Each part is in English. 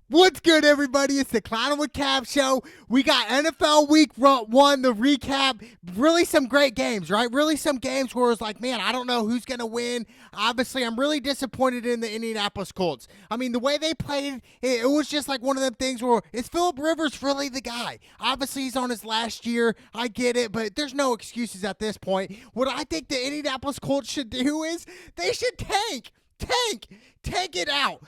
What's good, everybody? It's the Clown with Cap show. We got NFL Week 1, the recap. Really some great games, right? Really some games where it's like, man, I don't know who's going to win. Obviously, I'm really disappointed in the Indianapolis Colts. I mean, the way they played, it was just like one of them things where, is Phillip Rivers really the guy? Obviously, he's on his last year. I get it, but there's no excuses at this point. What I think the Indianapolis Colts should do is they should tank it out.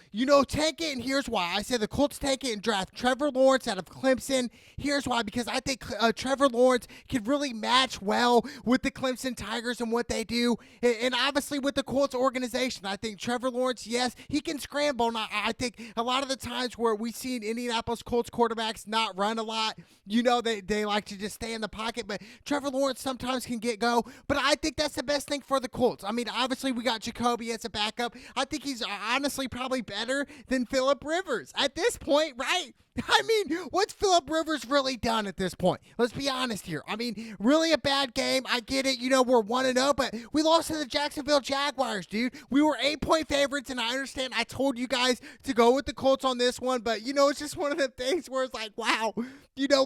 Tank it, and here's why. I said the Colts tank it and draft Trevor Lawrence out of Clemson. Here's why, because I think Trevor Lawrence can really match well with the Clemson Tigers and what they do, and obviously with the Colts organization. I think Trevor Lawrence, yes, he can scramble, and I think a lot of the times where we've seen Indianapolis Colts quarterbacks not run a lot, they like to just stay in the pocket, but Trevor Lawrence sometimes can get go, but I think that's the best thing for the Colts. I mean, obviously we got Jacoby as a backup. I think he's honestly probably better than Phillip Rivers at this point, right? I mean, what's Phillip Rivers really done at this point? Let's be honest here. I mean, really a bad game. I get it. We're 1-0, but we lost to the Jacksonville Jaguars, dude. We were 8-point favorites, and I understand I told you guys to go with the Colts on this one, but, it's just one of the things where it's like, wow,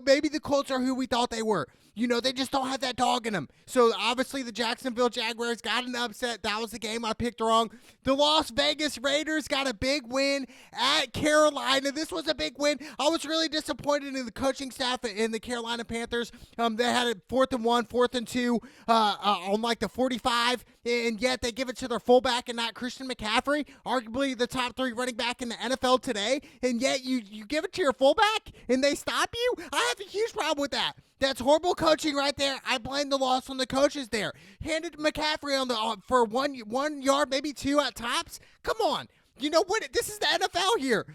maybe the Colts are who we thought they were. They just don't have that dog in them. So, obviously, the Jacksonville Jaguars got an upset. That was the game I picked wrong. The Las Vegas Raiders got a big win at Carolina. This was a big win. I was really disappointed in the coaching staff in the Carolina Panthers. They had it 4th and 1, 4th and 2 on like the 45, and yet they give it to their fullback and not Christian McCaffrey, arguably the top 3 running back in the NFL today, and yet you give it to your fullback and they stop you? I have a huge problem with that. That's horrible coaching right there. I blame the loss on the coaches there. Handed McCaffrey for 1 yard, maybe 2 at tops. Come on. You know what? This is the NFL here.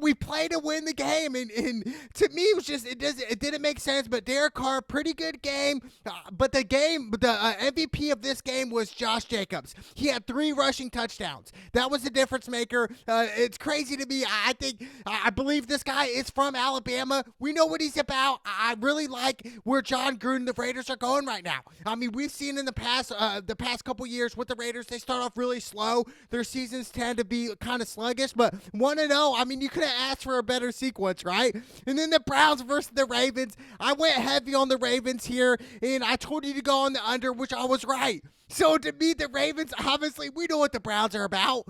We play to win the game, and to me, it didn't make sense. But Derek Carr, pretty good game. But the MVP of this game was Josh Jacobs. He had 3 rushing touchdowns. That was the difference maker. It's crazy to me. I believe this guy is from Alabama. We know what he's about. I really like where John Gruden, the Raiders, are going right now. I mean, we've seen in the past couple years with the Raiders, they start off really slow. Their seasons tend to be kind of sluggish, but 1-0, I mean, you could have asked for a better sequence, right? And then the Browns versus the Ravens. I went heavy on the Ravens here, and I told you to go on the under, which I was right. So to me, the Ravens, obviously, we know what the Browns are about.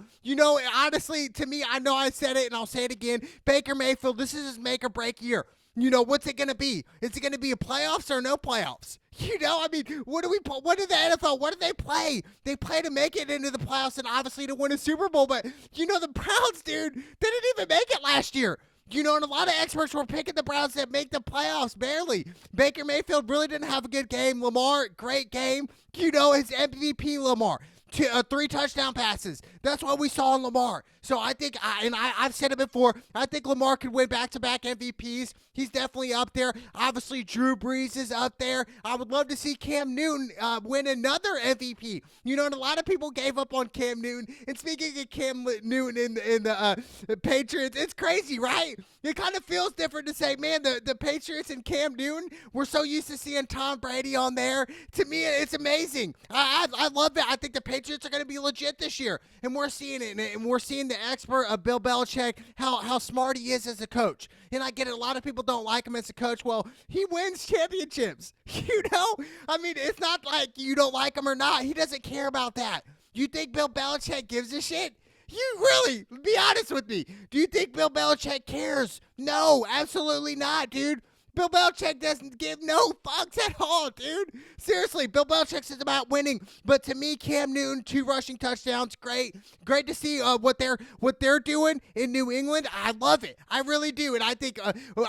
Honestly, to me, I know I said it, and I'll say it again. Baker Mayfield, this is his make or break year. What's it going to be? Is it going to be a playoffs or no playoffs? I mean, what did the NFL, what do they play? They play to make it into the playoffs and obviously to win a Super Bowl, but, the Browns, dude, they didn't even make it last year. And a lot of experts were picking the Browns that make the playoffs, barely. Baker Mayfield really didn't have a good game. Lamar, great game. His MVP, Lamar. 3 touchdown passes. That's what we saw in Lamar. So I think, I've said it before, I think Lamar could win back-to-back MVPs. He's definitely up there. Obviously, Drew Brees is up there. I would love to see Cam Newton win another MVP. And a lot of people gave up on Cam Newton. And speaking of Cam Newton in the Patriots, it's crazy, right? It kind of feels different to say, man, the Patriots and Cam Newton, we're so used to seeing Tom Brady on there. To me, it's amazing. I love it. I think the Patriots are going to be legit this year. And we're seeing it. And we're seeing the expert of Bill Belichick, how smart he is as a coach. And I get it. A lot of people don't like him as a coach. Well, he wins championships. I mean, it's not like you don't like him or not. He doesn't care about that. You think Bill Belichick gives a shit? You really, be honest with me. Do you think Bill Belichick cares? No, absolutely not, dude. Bill Belichick doesn't give no fucks at all, dude. Seriously, Bill Belichick is about winning. But to me, Cam Newton, 2 rushing touchdowns, great. Great to see what they're doing in New England. I love it. I really do. And I think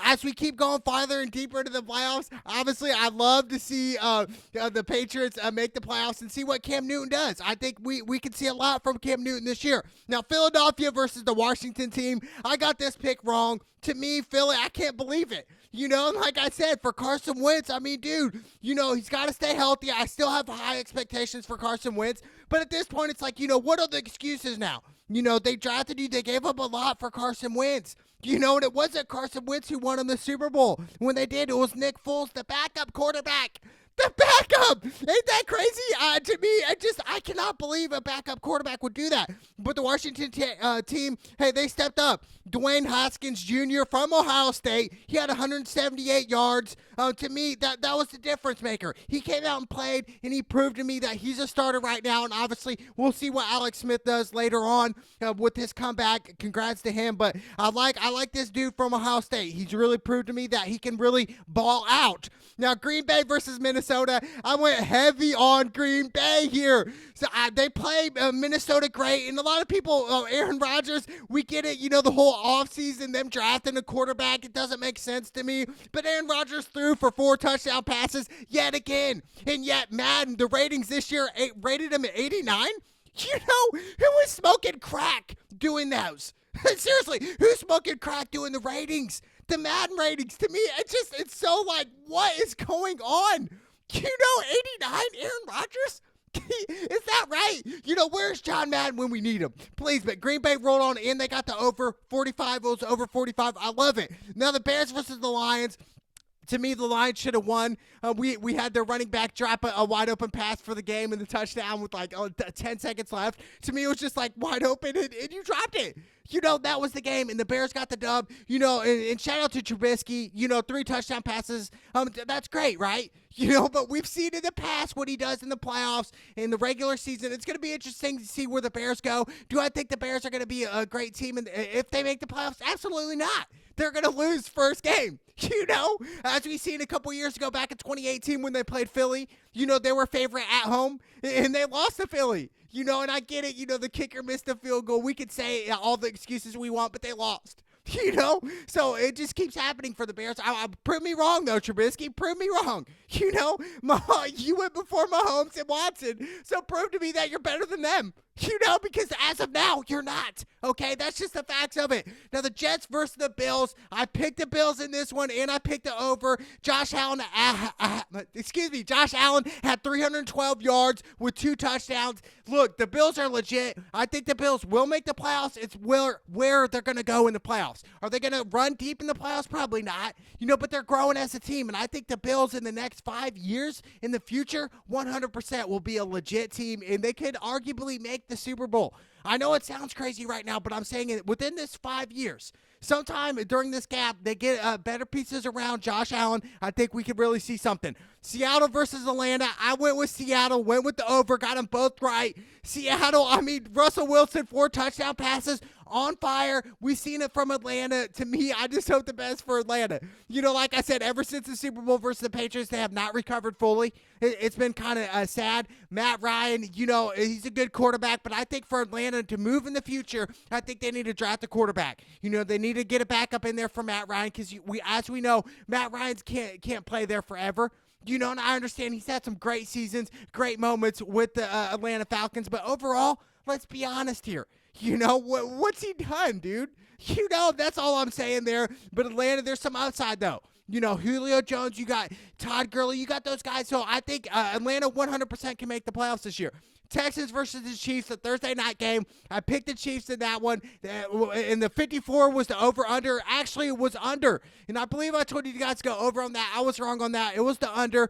as we keep going farther and deeper into the playoffs, obviously, I'd love to see the Patriots make the playoffs and see what Cam Newton does. I think we can see a lot from Cam Newton this year. Now, Philadelphia versus the Washington team. I got this pick wrong. To me, Philly, I can't believe it. Like I said, for Carson Wentz, I mean, dude, he's got to stay healthy. I still have high expectations for Carson Wentz. But at this point, it's like, what are the excuses now? They drafted you. They gave up a lot for Carson Wentz. And it wasn't Carson Wentz who won him the Super Bowl. When they did, it was Nick Foles, the backup quarterback. The backup! Ain't that crazy? To me, I cannot believe a backup quarterback would do that. But the Washington team, hey, they stepped up. Dwayne Haskins Jr. from Ohio State, he had 178 yards. To me, that was the difference maker. He came out and played, and he proved to me that he's a starter right now. And obviously, we'll see what Alex Smith does later on with his comeback. Congrats to him. But I like this dude from Ohio State. He's really proved to me that he can really ball out. Now, Green Bay versus Minnesota. I went heavy on Green Bay here. So they play Minnesota great, and a lot of people, Aaron Rodgers, we get it. You know, the whole offseason, them drafting a quarterback, it doesn't make sense to me. But Aaron Rodgers threw for 4 touchdown passes yet again. And yet, Madden, the ratings this year rated him at 89. You know, who was smoking crack doing those? Seriously, who's smoking crack doing the ratings? The Madden ratings, to me, it's so like, what is going on? You know, 89, Aaron Rodgers? Is that right? You know, where's John Madden when we need him? Please, but Green Bay rolled on in. They got the over 45. It was over 45. I love it. Now, the Bears versus the Lions. To me, the Lions should have won. We had their running back drop a wide open pass for the game and the touchdown with like 10 seconds left. To me, it was just like wide open, and you dropped it. You know, that was the game, and the Bears got the dub. You know, and shout out to Trubisky. You know, 3 touchdown passes. That's great, right? You know, but we've seen in the past what he does in the playoffs, in the regular season. It's going to be interesting to see where the Bears go. Do I think the Bears are going to be a great team if they make the playoffs? Absolutely not. They're going to lose first game. You know, as we seen a couple years ago back in 2018 when they played Philly, you know, they were favorite at home, and they lost to Philly. You know, and I get it. You know, the kicker missed a field goal. We could say all the excuses we want, but they lost. You know, so it just keeps happening for the Bears. Prove me wrong, though, Trubisky. Prove me wrong. You know, you went before Mahomes and Watson, so prove to me that you're better than them. You know, because as of now, you're not. Okay, that's just the facts of it. Now, the Jets versus the Bills. I picked the Bills in this one, and I picked the over. Josh Allen had 312 yards with 2 touchdowns. Look, the Bills are legit. I think the Bills will make the playoffs. It's where they're going to go in the playoffs. Are they going to run deep in the playoffs? Probably not. You know, but they're growing as a team, and I think the Bills in the next 5 years in the future, 100% will be a legit team, and they could arguably make the Super Bowl. I know it sounds crazy right now, but I'm saying it within this 5 years. Sometime during this gap, they get better pieces around Josh Allen. I think we could really see something. Seattle versus Atlanta. I went with Seattle, went with the over, got them both right. Seattle, Russell Wilson, 4 touchdown passes, on fire. We've seen it from Atlanta. To me, I just hope the best for Atlanta. You know, like I said, ever since the Super Bowl versus the Patriots, they have not recovered fully. It's been kind of sad. Matt Ryan, you know, he's a good quarterback, but I think for Atlanta to move in the future, I think they need to draft a quarterback. You know, they need to get it back up in there for Matt Ryan because as we know, Matt Ryan can't play there forever. You know, and I understand he's had some great seasons, great moments with the Atlanta Falcons, but overall, let's be honest here. You know, what's he done, dude? You know, that's all I'm saying there. But Atlanta, there's some upside, though. You know, Julio Jones, you got Todd Gurley, you got those guys. So I think Atlanta 100% can make the playoffs this year. Texans versus the Chiefs, the Thursday night game. I picked the Chiefs in that one. And the 54 was the over-under. Actually, it was under. And I believe I told you guys to go over on that. I was wrong on that. It was the under.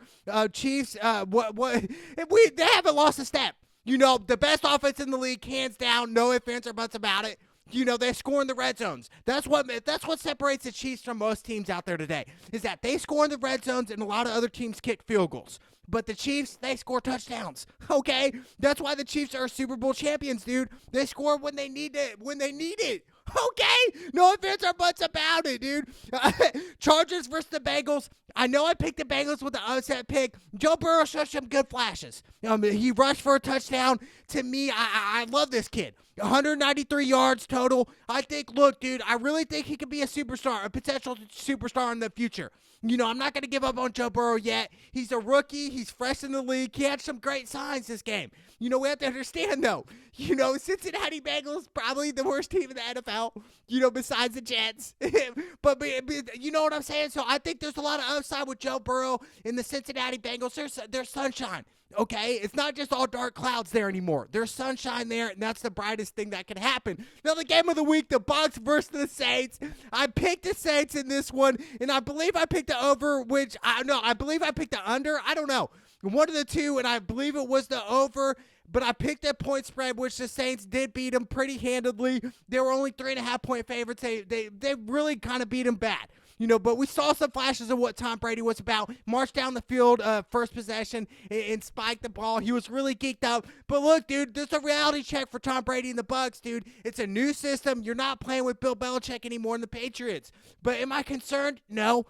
Chiefs, they haven't lost a step. You know, the best offense in the league, hands down, no ifs, ands, or buts about it. You know, they score in the red zones. That's what separates the Chiefs from most teams out there today, is that they score in the red zones and a lot of other teams kick field goals. But the Chiefs, they score touchdowns, okay? That's why the Chiefs are Super Bowl champions, dude. They score when they need it, okay? No ifs or buts about it, dude. Chargers versus the Bengals. I know I picked the Bengals with the upset pick. Joe Burrow showed some good flashes. He rushed for a touchdown. To me, I love this kid. 193 yards total. I think, look, dude, I really think he could be a superstar, a potential superstar in the future. You know, I'm not going to give up on Joe Burrow yet. He's a rookie. He's fresh in the league. He had some great signs this game. You know, we have to understand, though. You know, Cincinnati Bengals, probably the worst team in the NFL, you know, besides the Jets. but you know what I'm saying? So I think there's a lot of upside with Joe Burrow in the Cincinnati Bengals. There's sunshine. Okay, it's not just all dark clouds there anymore. There's sunshine there, and that's the brightest thing that can happen. Now, the game of the week, the Bucks versus the Saints. I picked the Saints in this one, and I believe I picked the over, I believe I picked the under. I don't know. One of the two, and I believe it was the over. But I picked that point spread, which the Saints did beat them pretty handedly. They were only 3.5-point favorites. They really kind of beat them bad. But we saw some flashes of what Tom Brady was about. Marched down the field, first possession, and spiked the ball. He was really geeked up. But look, dude, there's a reality check for Tom Brady and the Bucs, dude. It's a new system. You're not playing with Bill Belichick anymore in the Patriots. But am I concerned? No.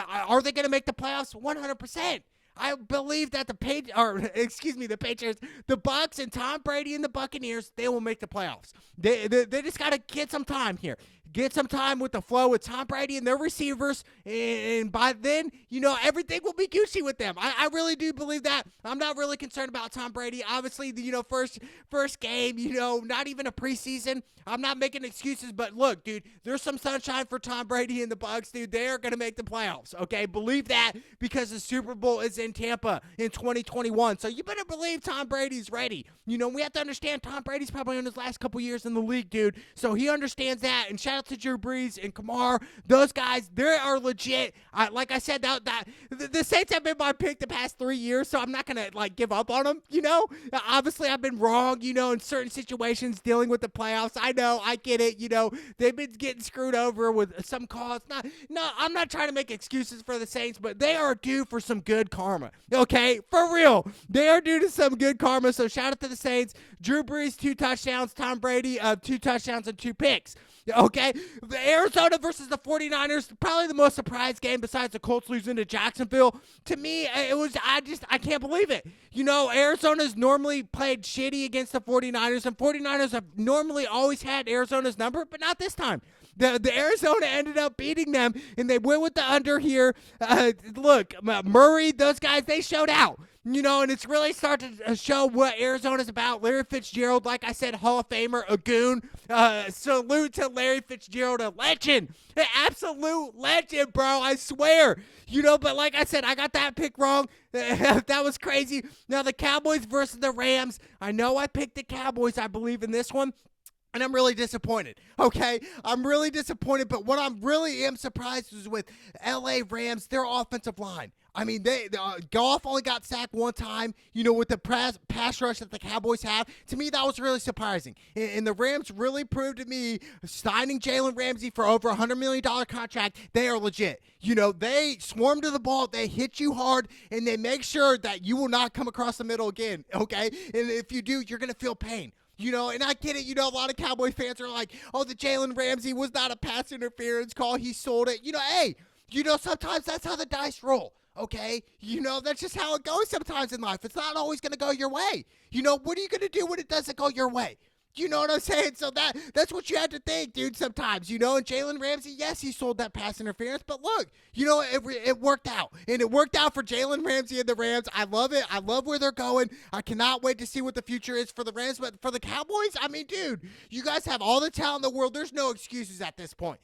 Are they going to make the playoffs? 100%. I believe that the Patriots, the Bucs, and Tom Brady and the Buccaneers, they will make the playoffs. They just got to get some time here. Get some time with the flow with Tom Brady and their receivers, and by then, everything will be Gucci with them. I really do believe that. I'm not really concerned about Tom Brady. Obviously, first game, not even a preseason. I'm not making excuses, but look, dude, there's some sunshine for Tom Brady and the Bucs, dude. They are going to make the playoffs, okay? Believe that, because the Super Bowl is in Tampa in 2021, so you better believe Tom Brady's ready. We have to understand Tom Brady's probably on his last couple years in the league, dude, so he understands that, and shout out to Drew Brees and Kamar. Those guys, they are legit. Like I said, the Saints have been my pick the past 3 years, so I'm not going to, give up on them, Obviously, I've been wrong, in certain situations dealing with the playoffs. I know, I get it, they've been getting screwed over with some calls. I'm not trying to make excuses for the Saints, but they are due for some good karma, okay? For real. They are due to some good karma, so shout out to the Saints. Drew Brees, 2 touchdowns. Tom Brady, 2 touchdowns and 2 picks. Okay, the Arizona versus the 49ers, probably the most surprise game besides the Colts losing to Jacksonville. To me, I can't believe it. Arizona's normally played shitty against the 49ers, and 49ers have normally always had Arizona's number, but not this time. The Arizona ended up beating them, and they went with the under here. Look, Murray, those guys, they showed out. And it's really starting to show what Arizona's about. Larry Fitzgerald, like I said, Hall of Famer, a goon. Salute to Larry Fitzgerald, a legend. An absolute legend, bro, I swear. But like I said, I got that pick wrong. That was crazy. Now, the Cowboys versus the Rams. I know I picked the Cowboys, I believe, in this one. And I'm really disappointed, okay? I'm really disappointed, but what I really am surprised is with LA Rams, their offensive line. I mean, Goff only got sacked one time, with the pass rush that the Cowboys have. To me, that was really surprising. And the Rams really proved to me, signing Jalen Ramsey for over a $100 million contract, they are legit. They swarm to the ball, they hit you hard, and they make sure that you will not come across the middle again, okay? And if you do, you're going to feel pain. And I get it, a lot of Cowboy fans are like, oh, the Jalen Ramsey was not a pass interference call, he sold it. Hey, sometimes that's how the dice roll, okay? That's just how it goes sometimes in life. It's not always going to go your way. What are you going to do when it doesn't go your way? You know what I'm saying? So that's what you have to think, dude, sometimes, and Jalen Ramsey, yes, he sold that pass interference, but look, it worked out. And it worked out for Jalen Ramsey and the Rams. I love it. I love where they're going. I cannot wait to see what the future is for the Rams. But for the Cowboys, I mean, dude, you guys have all the talent in the world. There's no excuses at this point.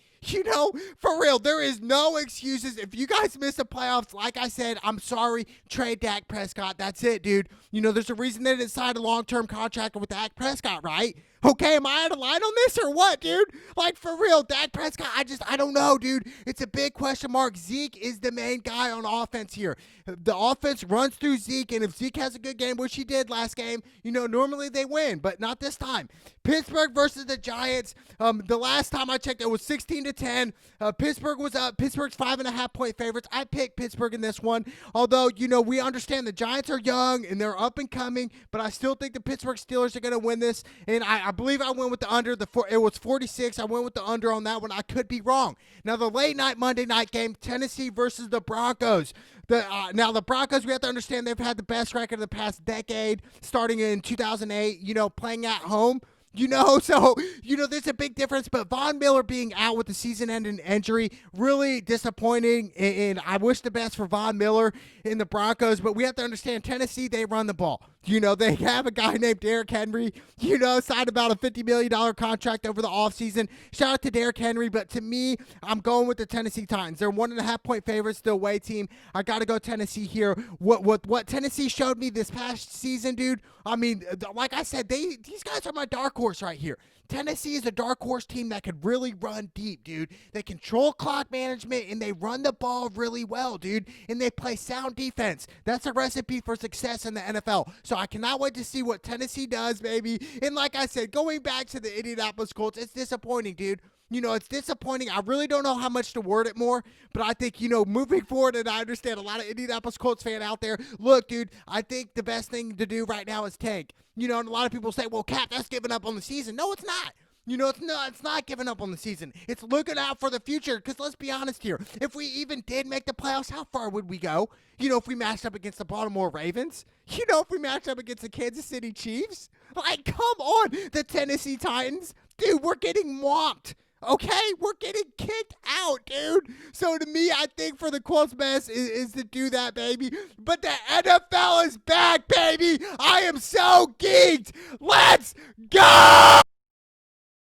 For real, there is no excuses. If you guys miss the playoffs, like I said, I'm sorry. Trade Dak Prescott. That's it, dude. There's a reason they didn't sign a long-term contract with Dak Prescott, right? Okay, am I out of line on this or what, dude? For real, Dak Prescott, I don't know, dude. It's a big question mark. Zeke is the main guy on offense here. The offense runs through Zeke, and if Zeke has a good game, which he did last game, normally they win, but not this time. Pittsburgh versus the Giants. The last time I checked, it was 16-10. Pittsburgh was up. Pittsburgh's 5.5-point favorites. I picked Pittsburgh in this one, although, we understand the Giants are young, and they're up and coming, but I still think the Pittsburgh Steelers are going to win this, and I believe I went with the under. It was 46. I went with the under on that one. I could be wrong. Now, the late night Monday night game, Tennessee versus the Broncos. Now, the Broncos, we have to understand they've had the best record of the past decade, starting in 2008, playing at home. So, there's a big difference, but Von Miller being out with the season-ending injury, really disappointing, and I wish the best for Von Miller in the Broncos, but we have to understand Tennessee, they run the ball. They have a guy named Derrick Henry, signed about a $50 million contract over the offseason. Shout out to Derrick Henry, but to me, I'm going with the Tennessee Titans. They're 1.5-point favorites, the away team. I got to go Tennessee here. What Tennessee showed me this past season, dude, I mean, like I said, these guys are my dark horse right here. Tennessee is a dark horse team that could really run deep, dude. They control clock management and they run the ball really well, dude. And they play sound defense. That's a recipe for success in the NFL. So I cannot wait to see what Tennessee does, baby. And like I said, going back to the Indianapolis Colts, it's disappointing, dude. It's disappointing. I really don't know how much to word it more, but I think, moving forward, and I understand a lot of Indianapolis Colts fan out there, look, dude, I think the best thing to do right now is tank. And a lot of people say, well, Cap, that's giving up on the season. No, it's not. It's not giving up on the season. It's looking out for the future, because let's be honest here. If we even did make the playoffs, how far would we go? If we matched up against the Baltimore Ravens? If we matched up against the Kansas City Chiefs? Like, come on, the Tennessee Titans. Dude, we're getting whomped. Okay, we're getting kicked out, dude. So to me, I think for the Colts best is to do that, baby. But the NFL is back, baby. I am so geeked. Let's go!